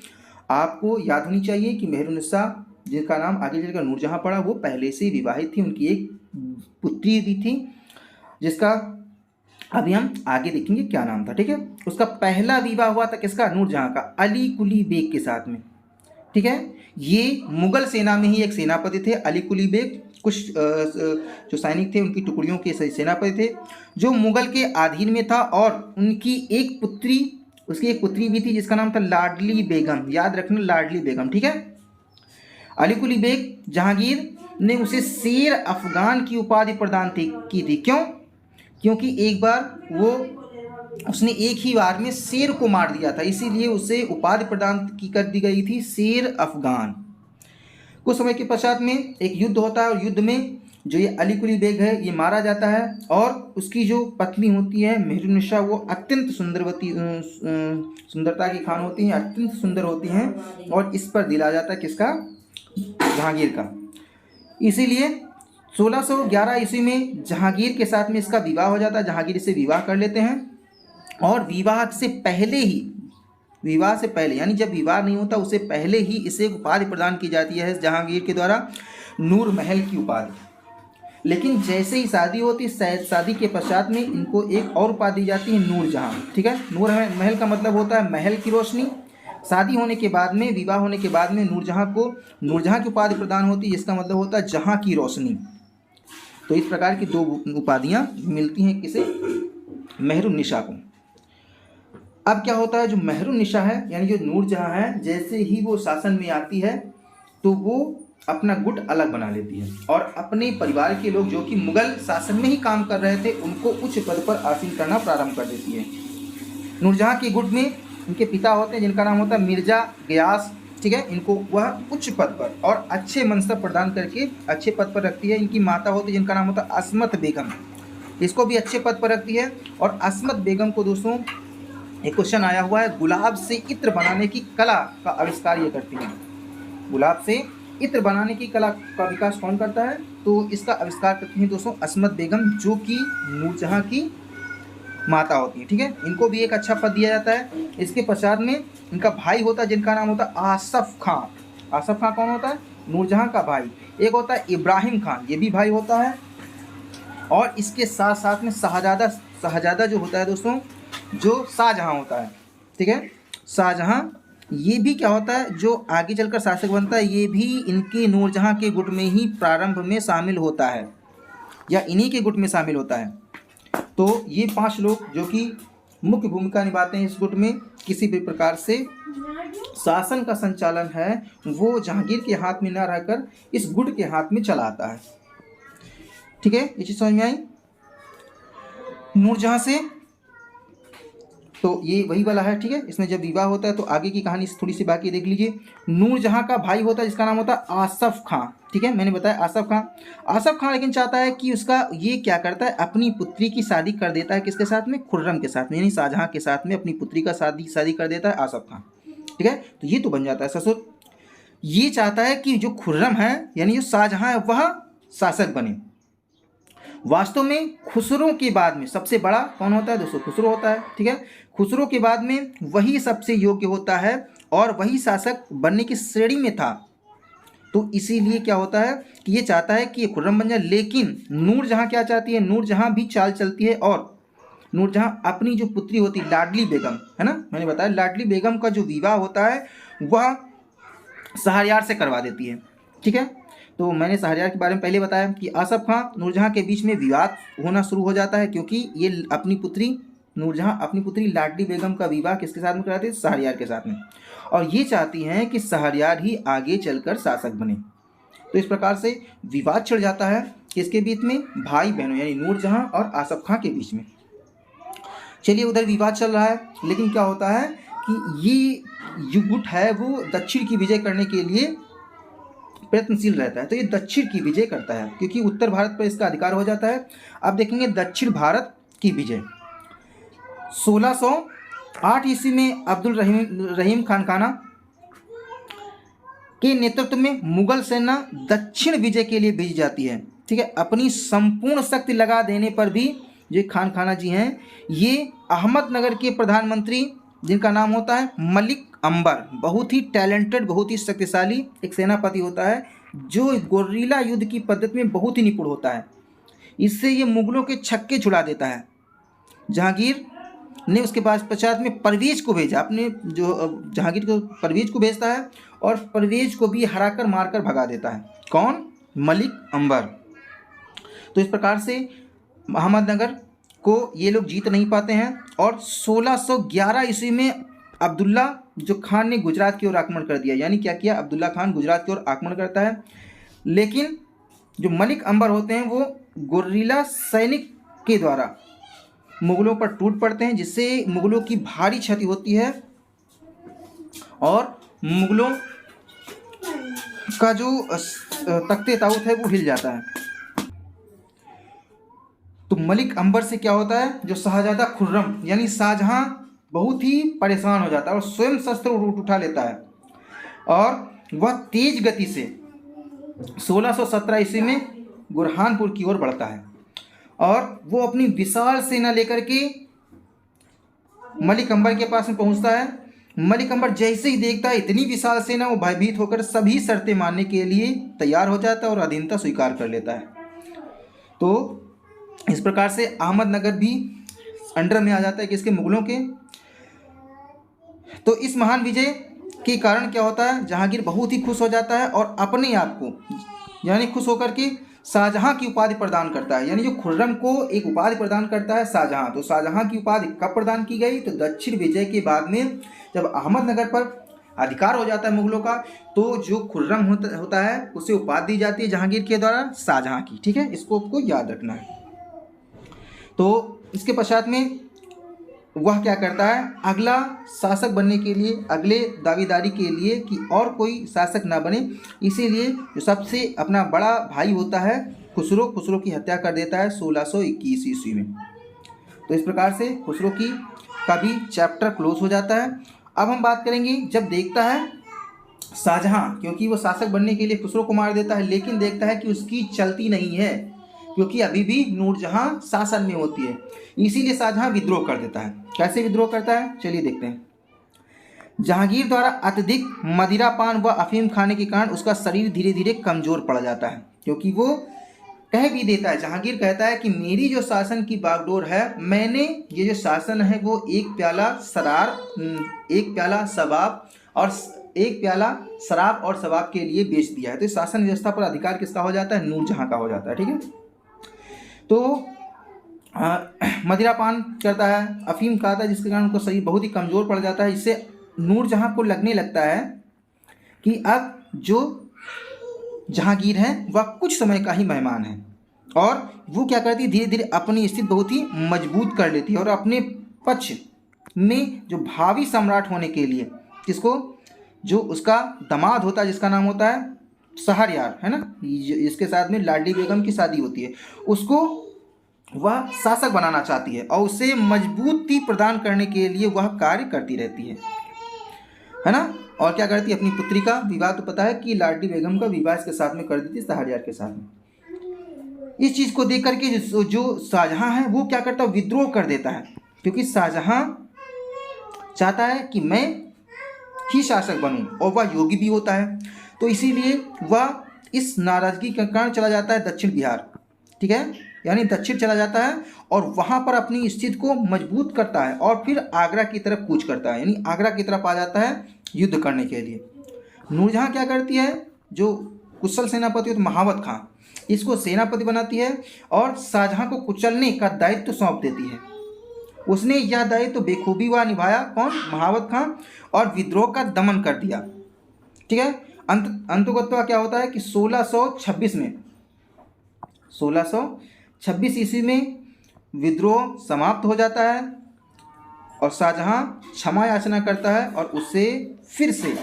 आपको याद होनी चाहिए कि मेहरुन्निसा जिनका नाम आगे चलकर नूरजहां पड़ा वो पहले से विवाहित थी। उनकी एक पुत्री भी थी जिसका अभी हम आगे देखेंगे क्या नाम था। ठीक है, उसका पहला विवाह हुआ था किसका, नूरजहां का, अली कुली बेग के साथ में। ठीक है, ये मुगल सेना में ही एक सेनापति थे। अली कुली बेग कुछ जो सैनिक थे उनकी टुकड़ियों के सेनापति थे जो मुगल के अधीन में था और उसकी एक पुत्री भी थी जिसका नाम था लाडली बेगम। याद रखना, लाडली बेगम। ठीक है, अली कुली बेग जहांगीर ने उसे शेर अफगान की उपाधि प्रदान की थी। क्यों, क्योंकि एक बार उसने एक ही बार में शेर को मार दिया था, इसीलिए उसे उपाधि प्रदान कर दी गई थी शेर अफगान। कुछ समय के पश्चात में एक युद्ध होता है और युद्ध में जो ये अली कुली बेग है ये मारा जाता है और उसकी जो पत्नी होती है मेहरुन्निसा वो अत्यंत सुंदरता की खान होती हैं, अत्यंत सुंदर होती हैं और इस पर दिला जाता है किसका, जहांगीर का। इसीलिए 1611 ईस्वी में जहांगीर के साथ में इसका विवाह हो जाता है। जहांगीर इसे विवाह कर लेते हैं और विवाह से पहले यानी जब विवाह नहीं होता उससे पहले ही इसे एक उपाधि प्रदान की जाती है जहांगीर के द्वारा, नूर महल की उपाधि। लेकिन जैसे ही शादी होती है, शादी के पश्चात में इनको एक और उपाधि दी जाती है, नूरजहां। ठीक है, नूर महल का मतलब होता है महल की रोशनी। शादी होने के बाद में, विवाह होने के बाद में नूरजहां की उपाधि प्रदान होती है जिसका मतलब होता है जहां की रोशनी। तो इस प्रकार की 2 उपाधियां मिलती हैं किसे, मेहरुन्निसा को। अब क्या होता है, जो मेहरुन्निसा है यानी जो नूरजहां है, जैसे ही वो शासन में आती है तो वो अपना गुट अलग बना लेती है और अपने परिवार के लोग जो कि मुगल शासन में ही काम कर रहे थे उनको उच्च पद पर आसीन करना प्रारंभ कर देती है। नूरजहाँ के गुट में इनके पिता होते हैं जिनका नाम होता है मिर्जा गयास, ठीक है। इनको वह उच्च पद पर और अच्छे मनसब प्रदान करके अच्छे पद पर रखती है। इनकी माता होती है जिनका नाम होता है असमत बेगम, इसको भी अच्छे पद पर रखती है। और असमत बेगम को दोस्तों एक क्वेश्चन आया हुआ है, गुलाब से इत्र बनाने की कला का आविष्कार ये करती है। गुलाब से इत्र बनाने की कला का विकास कौन करता है? तो इसका आविष्कार करती हैं दोस्तों असमत बेगम, जो कि नूरजहाँ की माता होती है, ठीक है। इनको भी एक अच्छा पद दिया जाता है। इसके पश्चात में इनका भाई होता है जिनका नाम होता है आसफ खां। आसफ खां कौन होता है? नूरजहाँ का भाई। एक होता है इब्राहिम खान, ये भी भाई होता है। और इसके साथ साथ में शाहजादा जो होता है दोस्तों, जो शाहजहाँ होता है, ठीक है। शाहजहाँ ये भी क्या होता है, जो आगे चलकर शासक बनता है, ये भी इनके नूरजहाँ के गुट में ही प्रारंभ में शामिल होता है या इन्हीं के गुट में शामिल होता है। तो ये 5 लोग जो कि मुख्य भूमिका निभाते हैं इस गुट में, किसी भी प्रकार से शासन का संचालन है वो जहांगीर के हाथ में ना रहकर इस गुट के हाथ में चला आता है, ठीक है। ये चीज़ समझ में आई। नूरजहाँ से तो ये वही वाला है, ठीक है। इसमें जब विवाह होता है तो आगे की कहानी थोड़ी सी बाकी देख लीजिए। नूरजहाँ का भाई होता है जिसका नाम होता है आसफ खां, ठीक है। मैंने बताया आसफ खां। आसफ खां लेकिन चाहता है कि उसका ये क्या करता है, अपनी पुत्री की शादी कर देता है किसके साथ में? खुर्रम के साथ में, यानी शाहजहाँ के साथ में अपनी पुत्री का शादी कर देता है आसफ खां, ठीक है। तो ये तो बन जाता है ससुर। ये चाहता है कि जो खुर्रम है यानी जो शाहजहाँ है वह शासक बने। वास्तव में खुसरो के बाद में सबसे बड़ा कौन होता है दोस्तों? खुसरो होता है, ठीक है। खुसरो के बाद में वही सबसे योग्य होता है और वही शासक बनने की श्रेणी में था। तो इसीलिए क्या होता है कि ये चाहता है कि ये खुर्रम बन जाए। लेकिन नूरजहाँ क्या चाहती है? नूरजहाँ भी चाल चलती है और नूरजहाँ अपनी जो पुत्री होती है लाडली बेगम, है ना, मैंने बताया लाडली बेगम का जो विवाह होता है वह शहरयार से करवा देती है, ठीक है। तो मैंने शहरयार के बारे में पहले बताया कि आसफ खां नूरजहाँ के बीच में विवाद होना शुरू हो जाता है, क्योंकि ये नूरजहाँ अपनी पुत्री लाडली बेगम का विवाह किसके साथ में कराती है? शहरयार के साथ में। और ये चाहती हैं कि शहरयार ही आगे चलकर शासक बने। तो इस प्रकार से विवाद छिड़ जाता है किसके बीच में? भाई बहनों यानी नूरजहाँ और आसफ खां के बीच में। चलिए उधर विवाद चल रहा है, लेकिन क्या होता है कि ये जो गुट है वो दक्षिण की विजय करने के लिए प्रयत्नशील रहता है। तो ये दक्षिण की विजय करता है क्योंकि उत्तर भारत पर इसका अधिकार हो जाता है। अब देखेंगे दक्षिण भारत की विजय। 1608 ईस्वी में अब्दुल रहीम खानकाना के नेतृत्व में मुगल सेना दक्षिण विजय के लिए भेजी जाती है, ठीक है। अपनी संपूर्ण शक्ति लगा देने पर भी जो खानकाना जी हैं ये अहमदनगर के प्रधानमंत्री जिनका नाम होता है मलिक अंबर, बहुत ही टैलेंटेड, बहुत ही शक्तिशाली एक सेनापति होता है जो गोरिल्ला युद्ध की पद्धति में बहुत ही निपुण होता है। इससे ये मुगलों के छक्के छुड़ा देता है। जहांगीर ने उसके बाद पश्चात में परवेज को भेजा, अपने जो जहांगीर को परवेज को भेजता है और परवेज को भी हराकर मारकर भगा देता है। कौन? मलिक अंबर। तो इस प्रकार से अहमदनगर को ये लोग जीत नहीं पाते हैं और 1611 ईस्वी में अब्दुल्ला जो खान ने गुजरात की ओर आक्रमण कर दिया। यानी क्या किया? अब्दुल्ला खान गुजरात की ओर आक्रमण करता है, लेकिन जो मलिक अंबर होते हैं वो गोरिल्ला सैनिक के द्वारा मुगलों पर टूट पड़ते हैं, जिससे मुगलों की भारी क्षति होती है और मुगलों का जो तख्ते ताऊत है वो हिल जाता है। तो मलिक अंबर से क्या होता है, जो शाहजादा खुर्रम यानी शाहजहां बहुत ही परेशान हो जाता है और स्वयं शस्त्र उठा लेता है और वह तेज गति से 1617 ईस्वी में बुरहानपुर की ओर बढ़ता है और वो अपनी विशाल सेना लेकर के मलिक अंबर के पास में पहुंचता है। मलिक अंबर जैसे ही देखता है इतनी विशाल सेना, वो भयभीत होकर सभी शर्तें मानने के लिए तैयार हो जाता है और अधीनता स्वीकार कर लेता है। तो इस प्रकार से अहमदनगर भी अंडर में आ जाता है किसके? मुगलों के। तो इस महान विजय के कारण क्या होता है, जहांगीर बहुत ही खुश हो जाता है और अपने आप को यानी खुश होकर के शाहजहां की उपाधि प्रदान करता है। यानी जो खुर्रम को एक उपाधि प्रदान करता है शाहजहां, तो शाहजहां की उपाधि कब प्रदान की गई? तो दक्षिण विजय के बाद में, जब अहमदनगर पर अधिकार हो जाता है मुगलों का, तो जो खुर्रम होता है उसे उपाधि दी जाती है जहांगीर के द्वारा शाहजहां की। ठीक है, इसको आपको याद रखना है। तो इसके पश्चात में वह क्या करता है, अगला शासक बनने के लिए, अगले दावेदारी के लिए कि और कोई शासक ना बने, इसीलिए जो सबसे अपना बड़ा भाई होता है खुसरो की हत्या कर देता है 1621 ईस्वी में। तो इस प्रकार से खुसरो की का भी चैप्टर क्लोज हो जाता है। अब हम बात करेंगे जब देखता है शाहजहां, क्योंकि वो शासक बनने के लिए खुसरो को मार देता है, लेकिन देखता है कि उसकी चलती नहीं है, क्योंकि अभी भी नूरजहां शासन में होती है, इसीलिए शाहजहां विद्रोह कर देता है। कैसे विद्रोह करता है, चलिए देखते हैं। जहांगीर द्वारा अत्यधिक मदिरापान व अफीम खाने के कारण उसका शरीर धीरे धीरे कमजोर पड़ जाता है, क्योंकि वो कह भी देता है, जहांगीर कहता है कि मेरी जो शासन की बागडोर है, मैंने ये जो शासन है वो एक प्याला शराब और शबाब के लिए बेच दिया है। तो इस शासन व्यवस्था पर अधिकार किसका हो जाता है, नूरजहां का हो जाता है। ठीक है, तो मदिरापान करता है, अफीम खाता है, जिसके कारण उनका शरीर बहुत ही कमज़ोर पड़ जाता है। इससे नूरजहां को लगने लगता है कि अब जो जहांगीर है वह कुछ समय का ही मेहमान है, और वो क्या करती है, धीरे धीरे अपनी स्थिति बहुत ही मजबूत कर लेती है और अपने पक्ष में जो भावी सम्राट होने के लिए, जिसको जो उसका दामाद होता है जिसका नाम होता है शहरयार, है ना, इसके साथ में लाडली बेगम की शादी होती है, उसको वह शासक बनाना चाहती है और उसे मजबूती प्रदान करने के लिए वह कार्य करती रहती है ना। और क्या करती है, अपनी पुत्री का विवाह, तो पता है कि लाडली बेगम का विवाह इसके साथ में कर देती है, शहरयार के साथ में। इस चीज़ को देख करके जो शाहजहां है वो क्या करता है, विद्रोह कर देता है, क्योंकि शाहजहां चाहता है कि मैं ही शासक बनूं, और वह योगी भी होता है। तो इसीलिए वह इस नाराजगी के कारण चला जाता है दक्षिण बिहार। ठीक है, यानी दक्षिण चला जाता है और वहाँ पर अपनी स्थिति को मजबूत करता है, और फिर आगरा की तरफ कूच करता है, यानी आगरा की तरफ आ जाता है युद्ध करने के लिए। नूरजहां क्या करती है, जो कुशल सेनापति तो महावत खां, इसको सेनापति बनाती है और शाहजहां को कुचलने का दायित्व सौंप देती है। उसने यह दायित्व तो बेखूबी वह निभाया, कौन, महावत खां, और विद्रोह का दमन कर दिया। ठीक है, अंततः क्या होता है कि 1626 ईस्वी में विद्रोह समाप्त हो जाता है और शाहजहां क्षमा याचना करता है और उसे फिर से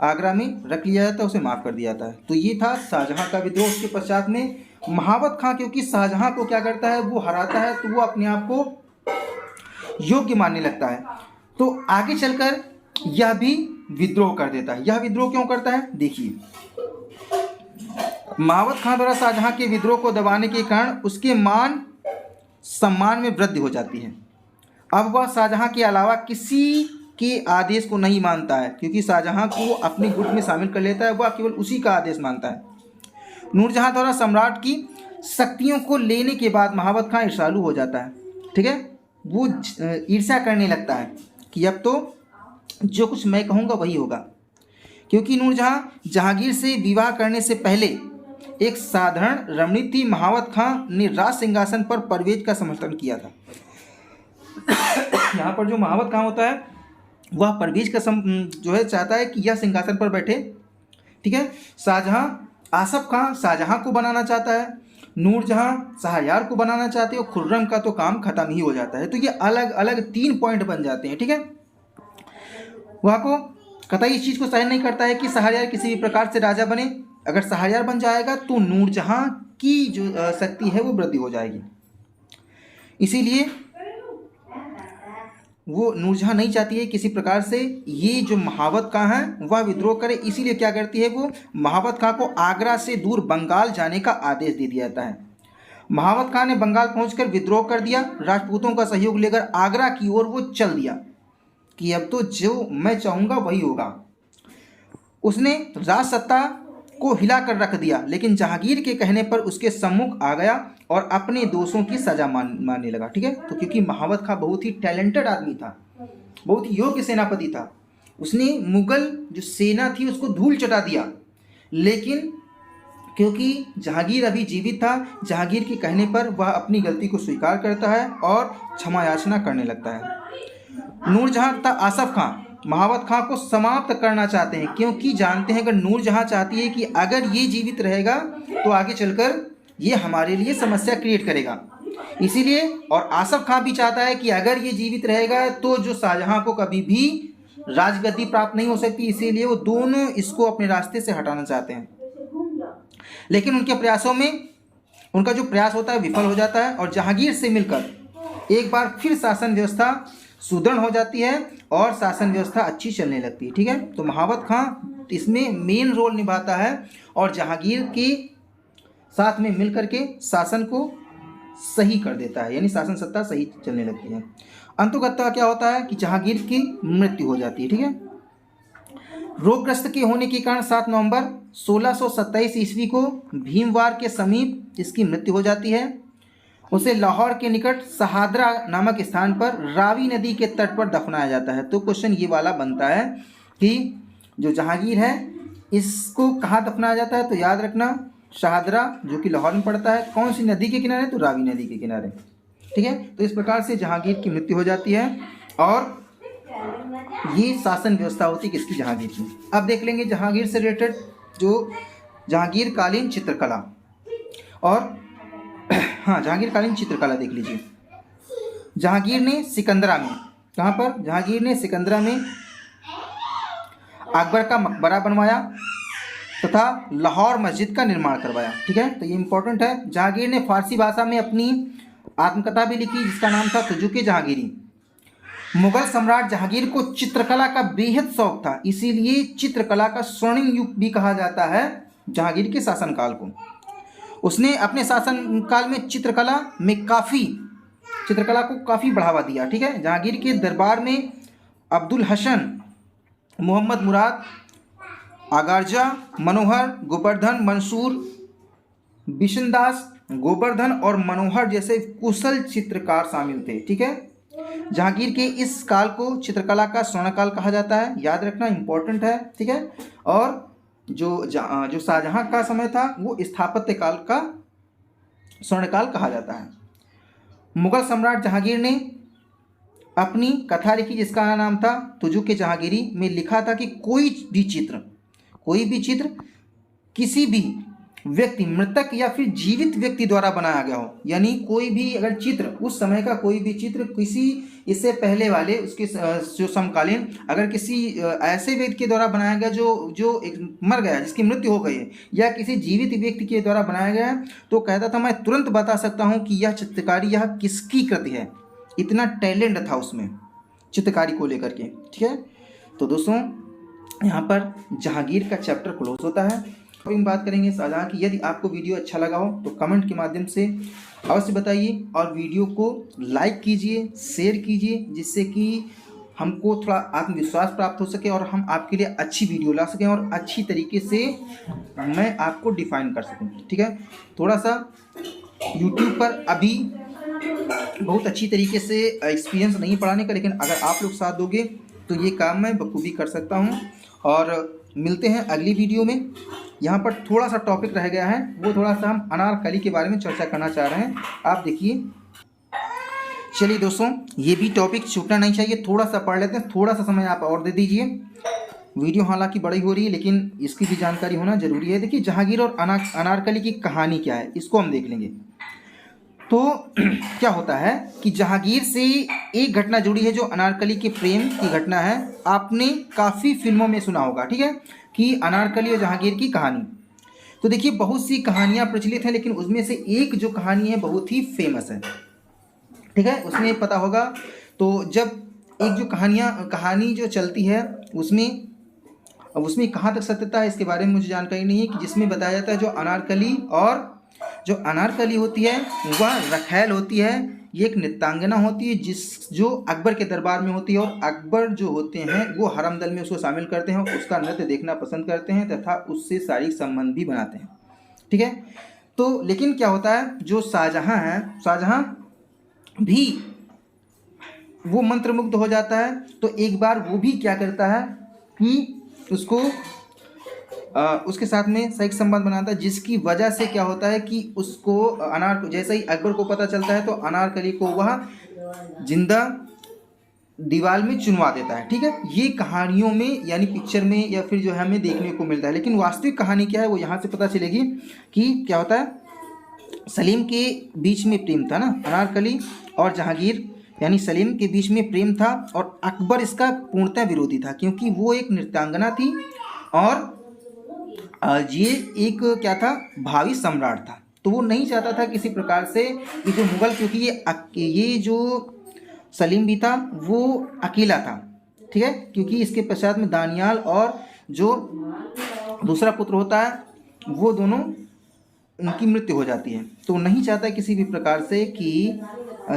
आगरा में रख लिया जाता है, उसे माफ़ कर दिया जाता है। तो ये था शाहजहां का विद्रोह। उसके पश्चात में महावत खां, क्योंकि शाहजहां को क्या करता है, वो हराता है, तो वो अपने आप को योग्य मानने लगता है, तो आगे चलकर यह भी विद्रोह कर देता है। यह विद्रोह क्यों करता है, देखिए। महावत खां द्वारा शाहजहां के विद्रोह को दबाने के कारण उसके मान सम्मान में वृद्धि हो जाती है। अब वह शाहजहां के अलावा किसी के आदेश को नहीं मानता है, क्योंकि शाहजहां को अपने गुट में शामिल कर लेता है, वह केवल उसी का आदेश मानता है। नूरजहां द्वारा सम्राट की शक्तियों को लेने के बाद महावत खां ईर्ष्यालु हो जाता है। ठीक है, वो ईर्ष्या करने लगता है कि अब तो जो कुछ मैं कहूँगा वही होगा, क्योंकि नूरजहां जहांगीर से विवाह करने से पहले एक साधारण रमणी थी। महावत खां ने राज सिंहासन पर परवेज का समर्थन किया था। यहाँ पर जो महावत खां होता है वह परवेज का जो है चाहता है कि यह सिंहासन पर बैठे। ठीक है, शाहजहां आसफ खां शाहजहां को बनाना चाहता है, नूरजहां शहरयार को बनाना चाहते हैं, और खुर्रम का तो काम खत्म ही हो जाता है। तो ये अलग अलग 3 पॉइंट बन जाते हैं। ठीक है, वह को कतई इस चीज़ को सहन नहीं करता है कि शहरयार किसी भी प्रकार से राजा बने। अगर शहरयार बन जाएगा तो नूरजहां की जो शक्ति है वो वृद्धि हो जाएगी। इसीलिए वो नूरजहां नहीं चाहती है किसी प्रकार से ये जो महावत खां है वह विद्रोह करे। इसीलिए क्या करती है, वो महावत खां को आगरा से दूर बंगाल जाने का आदेश दे दिया जाता है। महावत खां ने बंगाल पहुंचकर विद्रोह कर दिया। राजपूतों का सहयोग लेकर आगरा की ओर वो चल दिया कि अब तो जो मैं चाहूँगा वही होगा। उसने राज सत्ता को हिला कर रख दिया, लेकिन जहांगीर के कहने पर उसके सम्मुख आ गया और अपने दोषों की सजा मानने लगा। ठीक है, तो क्योंकि महावत खां बहुत ही टैलेंटेड आदमी था, बहुत ही योग्य सेनापति था, उसने मुगल जो सेना थी उसको धूल चटा दिया। लेकिन क्योंकि जहांगीर अभी जीवित था, जहांगीर के कहने पर वह अपनी गलती को स्वीकार करता है और क्षमा याचना करने लगता है। नूरजहां तथा आसफ खां महावत खां को समाप्त करना चाहते हैं, क्योंकि जानते हैं अगर नूरजहां चाहती है कि अगर ये जीवित रहेगा तो आगे चलकर ये हमारे लिए समस्या क्रिएट करेगा, इसीलिए। और आसफ खां भी चाहता है कि अगर ये जीवित रहेगा तो जो शाहजहां को कभी भी राजगद्दी प्राप्त नहीं हो सकती, इसीलिए वो दोनों इसको अपने रास्ते से हटाना चाहते हैं। लेकिन उनके प्रयासों में उनका जो प्रयास होता है विफल हो जाता है और जहांगीर से मिलकर एक बार फिर शासन व्यवस्था सुदृढ़ हो जाती है और शासन व्यवस्था अच्छी चलने लगती है। ठीक है, तो महावत खां इसमें मेन रोल निभाता है और जहांगीर के साथ में मिलकर के शासन को सही कर देता है, यानी शासन सत्ता सही चलने लगती है। अंततः क्या होता है कि जहांगीर की मृत्यु हो जाती है। ठीक है, रोगग्रस्त के होने के कारण 7 नवंबर 1627 ईस्वी को भीमवार के समीप इसकी मृत्यु हो जाती है। उसे लाहौर के निकट सहादरा नामक स्थान पर रावी नदी के तट पर दफनाया जाता है। तो क्वेश्चन ये वाला बनता है कि जो जहांगीर है इसको कहाँ दफनाया जाता है, तो याद रखना शहादरा जो कि लाहौर में पड़ता है। कौन सी नदी के किनारे, तो रावी नदी के किनारे। ठीक है, तो इस प्रकार से जहांगीर की मृत्यु हो जाती है और ये शासन व्यवस्था होती है किसकी, जहांगीर की। अब देख लेंगे जहांगीर से रिलेटेड जो जहांगीर कालीन चित्रकला और हाँ जहांगीर कालीन चित्रकला देख लीजिए। जहांगीर ने सिकंदरा में, कहाँ पर, जहांगीर ने सिकंदरा में अकबर का मकबरा बनवाया तथा लाहौर मस्जिद का निर्माण करवाया। ठीक है, तो ये इंपॉर्टेंट है। जहांगीर ने फारसी भाषा में अपनी आत्मकथा भी लिखी जिसका नाम था तुजुक-ए जहांगीरी। मुगल सम्राट जहांगीर को चित्रकला का बेहद शौक था, इसीलिए चित्रकला का स्वर्णिम युग भी कहा जाता है जहांगीर के शासनकाल को। उसने अपने शासनकाल में चित्रकला को काफ़ी बढ़ावा दिया। ठीक है, जहांगीर के दरबार में अब्दुल हसन, मोहम्मद मुराद, आगारजा, मनोहर, गोवर्धन, मंसूर, बिशनदास, गोवर्धन और मनोहर जैसे कुशल चित्रकार शामिल थे। ठीक है, जहांगीर के इस काल को चित्रकला का स्वर्णकाल कहा जाता है, याद रखना इंपॉर्टेंट है। ठीक है, और जो शाहजहां का समय था वो स्थापत्य काल का स्वर्णकाल कहा जाता है। मुगल सम्राट जहांगीर ने अपनी कथा लिखी जिसका नाम था तुजुक-ए जहांगीरी में लिखा था कि कोई भी चित्र किसी भी व्यक्ति, मृतक या फिर जीवित व्यक्ति द्वारा बनाया गया हो, यानी कोई भी अगर चित्र, उस समय का कोई भी चित्र किसी इससे पहले वाले उसके जो समकालीन अगर किसी ऐसे व्यक्ति के द्वारा बनाया गया जो एक मर गया, जिसकी मृत्यु हो गई है, या किसी जीवित व्यक्ति के द्वारा बनाया गया है, तो कहता था मैं तुरंत बता सकता हूँ कि यह चित्रकारी यह किसकी कृति है। इतना टैलेंट था उसमें चित्रकारी को लेकर के। ठीक है, तो दोस्तों यहाँ पर जहांगीर का चैप्टर क्लोज होता है। अब हम बात करेंगे शाहजहां की। यदि आपको वीडियो अच्छा लगा हो तो कमेंट के माध्यम से अवश्य बताइए और वीडियो को लाइक कीजिए, शेयर कीजिए, जिससे कि हमको थोड़ा आत्मविश्वास प्राप्त हो सके और हम आपके लिए अच्छी वीडियो ला सकें और अच्छी तरीके से मैं आपको डिफाइन कर सकूं। ठीक है, थोड़ा सा यूट्यूब पर अभी बहुत अच्छी तरीके से एक्सपीरियंस नहीं पढ़ाने का, लेकिन अगर आप लोग साथ दोगे तो ये काम मैं बखूबी कर सकता हूँ। और मिलते हैं अगली वीडियो में। यहाँ पर थोड़ा सा टॉपिक रह गया है, वो थोड़ा सा हम अनारकली के बारे में चर्चा करना चाह रहे हैं। आप देखिए, चलिए दोस्तों, ये भी टॉपिक छूटना नहीं चाहिए, थोड़ा सा पढ़ लेते हैं, थोड़ा सा समय आप और दे दीजिए। वीडियो हालांकि बड़ी हो रही है लेकिन इसकी भी जानकारी होना जरूरी है। देखिए जहांगीर और अनारकली की कहानी क्या है, इसको हम देख लेंगे। तो क्या होता है कि जहांगीर से एक घटना जुड़ी है जो अनारकली के प्रेम की घटना है। आपने काफ़ी फिल्मों में सुना होगा, ठीक है, कि अनारकली और जहांगीर की कहानी। तो देखिए बहुत सी कहानियाँ प्रचलित हैं, लेकिन उसमें से एक जो कहानी है बहुत ही फेमस है। ठीक है, उसमें पता होगा। तो जब एक जो कहानी जो चलती है उसमें कहाँ तक सत्यता है इसके बारे में मुझे जानकारी नहीं है, कि जिसमें बताया जाता है जो अनारकली होती है वह रखैल होती है। ये एक नृत्यांगना होती है जो अकबर के दरबार में होती है, और अकबर जो होते हैं वो हरम दल में उसको शामिल करते हैं, उसका नृत्य देखना पसंद करते हैं तथा उससे शारीरिक संबंध भी बनाते हैं। ठीक है, तो लेकिन क्या होता है, जो शाहजहां भी वो मंत्रमुग्ध हो जाता है। तो एक बार वो भी क्या करता है कि उसको उसके साथ में शारीरिक संबंध बनाता है, जिसकी वजह से क्या होता है कि उसको जैसे ही अकबर को पता चलता है तो अनारकली को वह जिंदा दीवार में चुनवा देता है। ठीक है, ये कहानियों में यानी पिक्चर में या फिर जो है हमें देखने को मिलता है, लेकिन वास्तविक कहानी क्या है वो यहाँ से पता चलेगी कि क्या होता है। सलीम के बीच में प्रेम था ना, अनारकली और जहांगीर यानी सलीम के बीच में प्रेम था, और अकबर इसका पूर्णतः विरोधी था क्योंकि वो एक नृत्यांगना थी और ये एक क्या था, भावी सम्राट था। तो वो नहीं चाहता था किसी प्रकार से कि जो मुगल, क्योंकि ये जो सलीम भी था वो अकेला था। ठीक है, क्योंकि इसके पश्चात में दानियाल और जो दूसरा पुत्र होता है वो दोनों, उनकी मृत्यु हो जाती है। तो नहीं चाहता किसी भी प्रकार से कि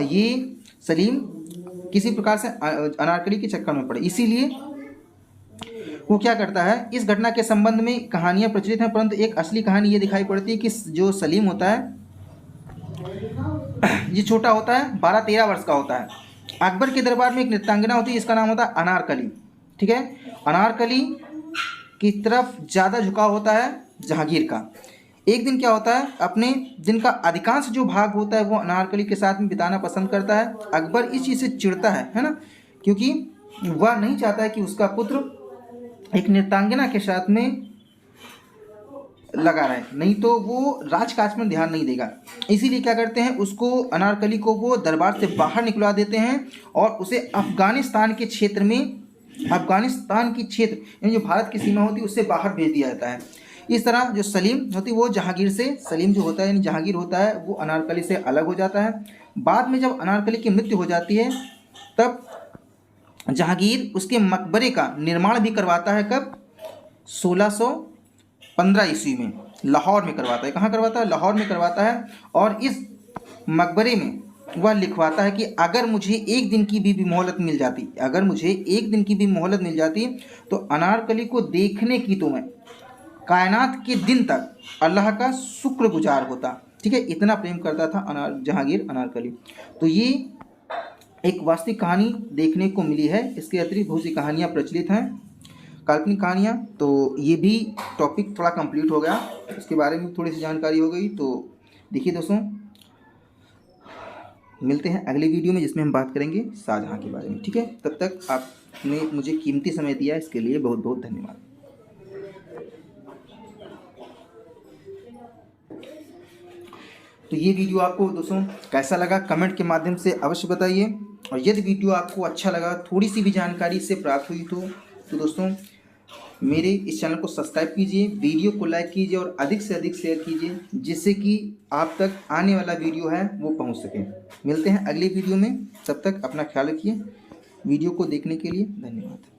ये सलीम किसी प्रकार से अनारकली के चक्कर में पड़े, इसीलिए वो क्या करता है। इस घटना के संबंध में कहानियां प्रचलित हैं, परंतु एक असली कहानी ये दिखाई पड़ती है कि जो सलीम होता है ये छोटा होता है, 12-13 वर्ष का होता है। अकबर के दरबार में एक नृत्यांगना होती है, इसका नाम होता है अनारकली। ठीक है, अनारकली की तरफ ज़्यादा झुकाव होता है जहांगीर का। एक दिन क्या होता है, अपने दिन का अधिकांश जो भाग होता है वो अनारकली के साथ में बिताना पसंद करता है। अकबर इस चीज़ से चिढ़ता है ना, क्योंकि वह नहीं चाहता है कि उसका पुत्र एक नृत्यांगना के साथ में लगा रहे, नहीं तो वो राजकाज में ध्यान नहीं देगा। इसीलिए क्या करते हैं, उसको अनारकली को वो दरबार से बाहर निकलवा देते हैं और उसे अफगानिस्तान के क्षेत्र में, अफगानिस्तान की क्षेत्र यानी जो भारत की सीमा होती है उससे बाहर भेज दिया जाता है। इस तरह जो सलीम होती है वो जहांगीर से, सलीम जो होता है यानी जहांगीर होता है वो अनारकली से अलग हो जाता है। बाद में जब अनारकली की मृत्यु हो जाती है तब जहांगीर उसके मकबरे का निर्माण भी करवाता है। कब? 1615 ईस्वी में लाहौर में करवाता है। कहाँ करवाता है? लाहौर में करवाता है। और इस मकबरे में वह लिखवाता है कि अगर मुझे एक दिन की भी मोहलत मिल जाती, अगर मुझे एक दिन की भी मोहलत मिल जाती तो अनारकली को देखने की तो मैं कायनात के दिन तक अल्लाह का शुक्रगुजार होता। ठीक है, इतना प्रेम करता था जहांगीर अनारकली। तो ये एक वास्तविक कहानी देखने को मिली है। इसके अतिरिक्त बहुत सी कहानियाँ प्रचलित हैं, काल्पनिक कहानियाँ। तो ये भी टॉपिक थोड़ा कंप्लीट हो गया, इसके बारे में थोड़ी सी जानकारी हो गई। तो देखिए दोस्तों, मिलते हैं अगले वीडियो में जिसमें हम बात करेंगे शाहजहाँ के बारे में। ठीक है, तब तक आपने मुझे कीमती समय दिया, इसके लिए बहुत बहुत धन्यवाद। तो ये वीडियो आपको दोस्तों कैसा लगा कमेंट के माध्यम से अवश्य बताइए। और यदि वीडियो आपको अच्छा लगा, थोड़ी सी भी जानकारी इससे प्राप्त हुई तो दोस्तों मेरे इस चैनल को सब्सक्राइब कीजिए, वीडियो को लाइक कीजिए और अधिक से अधिक शेयर कीजिए, जिससे कि आप तक आने वाला वीडियो है वो पहुंच सके। मिलते हैं अगले वीडियो में, तब तक अपना ख्याल रखिए। वीडियो को देखने के लिए धन्यवाद।